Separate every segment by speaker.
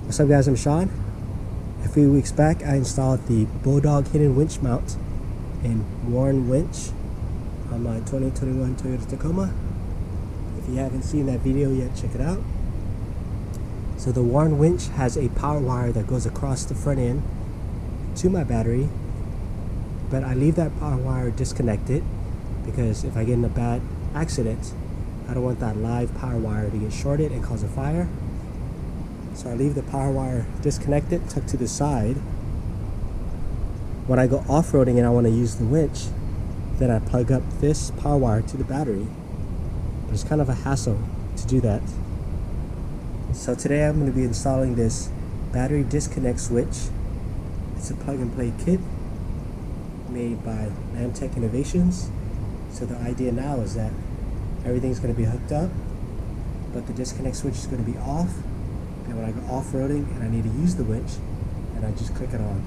Speaker 1: What's up guys, I'm Sean. A few weeks back I installed the Bulldog hidden winch mount in Warren Winch on my 2021 Toyota Tacoma. If you haven't seen that video yet, check it out. So the Warren Winch has a power wire that goes across the front end to my battery, but I leave that power wire disconnected because if I get in a bad accident, I don't want that live power wire to get shorted and cause a fire. So I leave the power wire disconnected, tucked to the side. When I go off-roading and I want to use the winch, then I plug up this power wire to the battery. But it's kind of a hassle to do that. So today I'm going to be installing this battery disconnect switch. It's a plug-and-play kit made by Lambtek Innovations. So the idea now is that everything's going to be hooked up, but the disconnect switch is going to be off. And when I go off-roading and I need to use the winch, and I just click it on.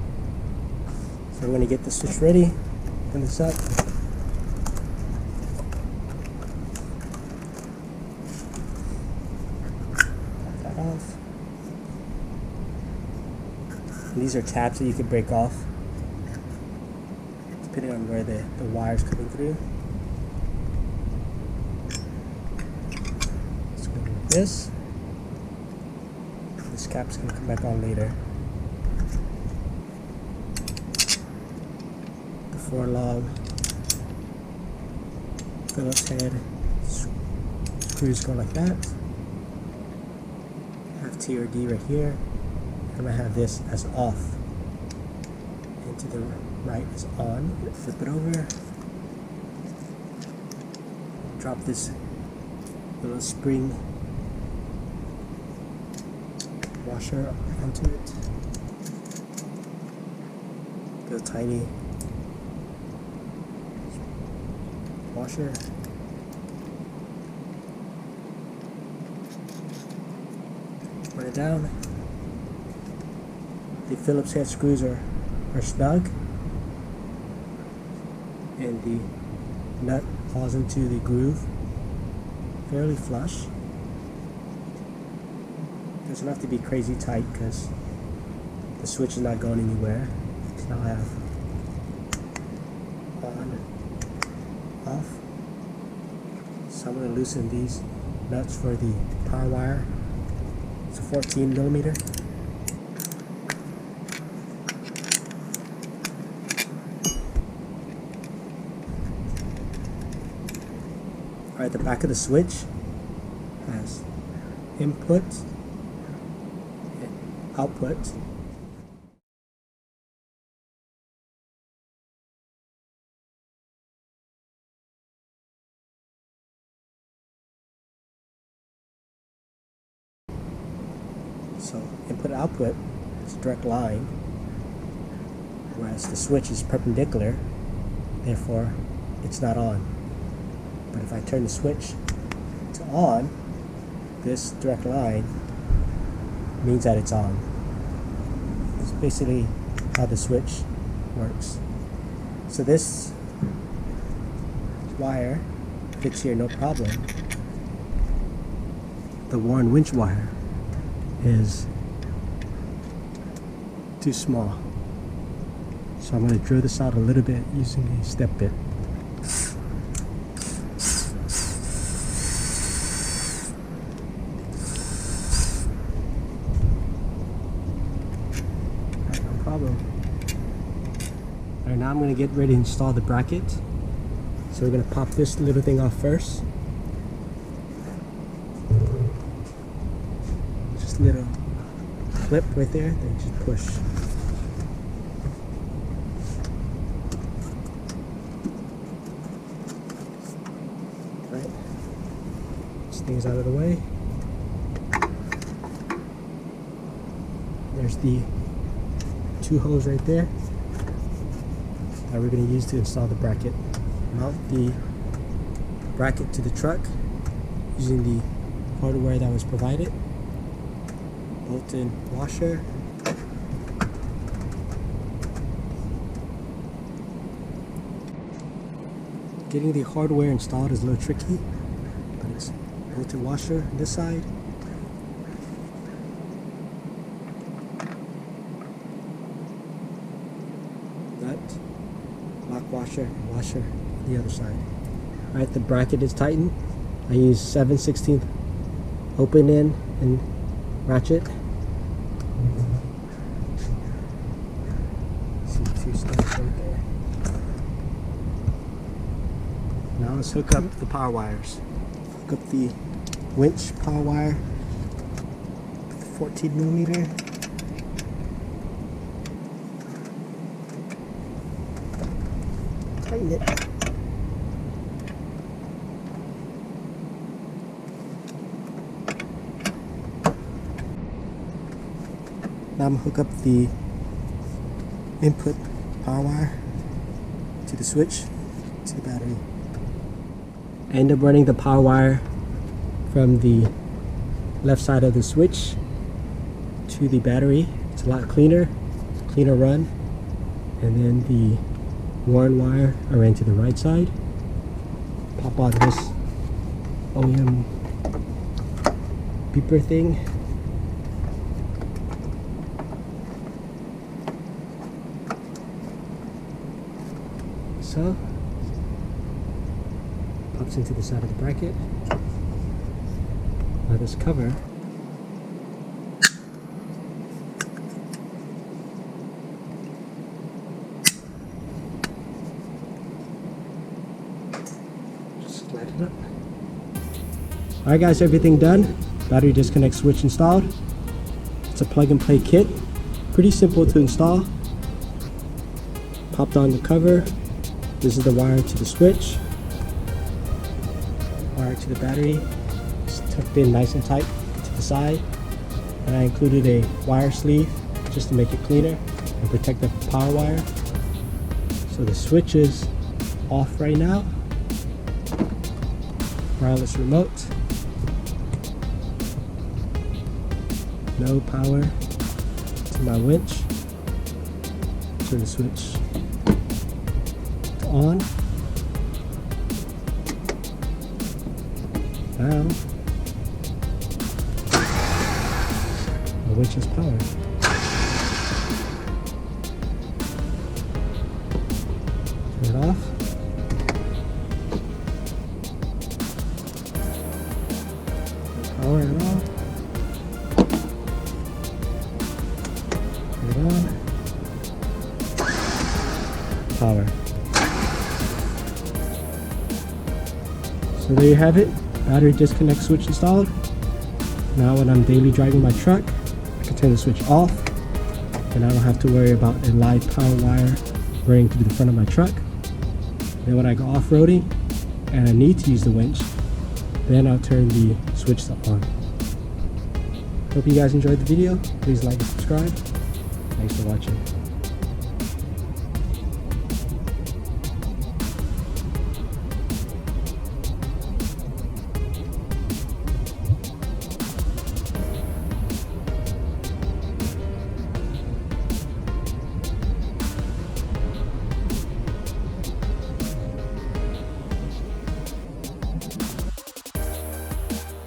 Speaker 1: So I'm going to get the switch ready, open this up. Pop that off. And these are tabs that you can break off, depending on where the wire's coming through. Let's go with this. This cap's going to come back on later. The 4-log Phillips head screws go like that. I have T or D right here. I'm going to have this as off, and to the right is on. Flip it over. Drop this little spring washer onto it. Little tiny washer. Put it down. The Phillips head screws are snug, and the nut falls into the groove fairly flush. Doesn't have to be crazy tight because the switch is not going anywhere. So I'll have on, off. So I'm going to loosen these nuts for the power wire. It's a 14mm. Alright, the back of the switch has input, output. So input output is a direct line, whereas the switch is perpendicular, therefore it's not on. But if I turn the switch to on, this direct line means that it's on. It's basically how the switch works. So this wire fits here no problem. The Warren winch wire is too small. So I'm going to drill this out a little bit using a step bit. Alright, now I'm going to get ready to install the bracket. So we're going to pop this little thing off first. Just a little clip right there, then just push. Alright, this thing's out of the way. There's the 2 holes right there that we're going to use to install the bracket. Mount the bracket to the truck using the hardware that was provided. Bolt-in washer. Getting the hardware installed is a little tricky, but it's bolt-in washer on this side, washer and washer on the other side. Alright, the bracket is tightened. I use 7/16 open end and ratchet. See 2 studs right there. Now let's hook up the power wires. Hook up the Winch power wire, 14mm. Tighten it. Now I'm gonna hook up the input power wire to the switch to the battery. I end up running the power wire from the left side of the switch to the battery. It's a lot cleaner run. And then the warn wire I ran to the right side. Pop on this OEM beeper thing. So, pops into the side of the bracket. Now this cover just slide it up. Alright guys, everything done. Battery disconnect switch installed. It's a plug and play kit. Pretty simple to install. Popped on the cover. This is the wire to the switch. Wire to the battery. It's tucked in nice and tight to the side. And I included a wire sleeve just to make it cleaner and protect the power wire. So the switch is off right now. Wireless remote. No power to my winch. Turn the switch on. Now the winch is powered. Turn it off. No power at all. Turn it on. Power. So there you have it, battery disconnect switch installed. Now when I'm daily driving my truck, I can turn the switch off and I don't have to worry about a live power wire running through the front of my truck. Then when I go off-roading and I need to use the winch, then I'll turn the switch on. Hope you guys enjoyed the video. Please like and subscribe. Thanks for watching.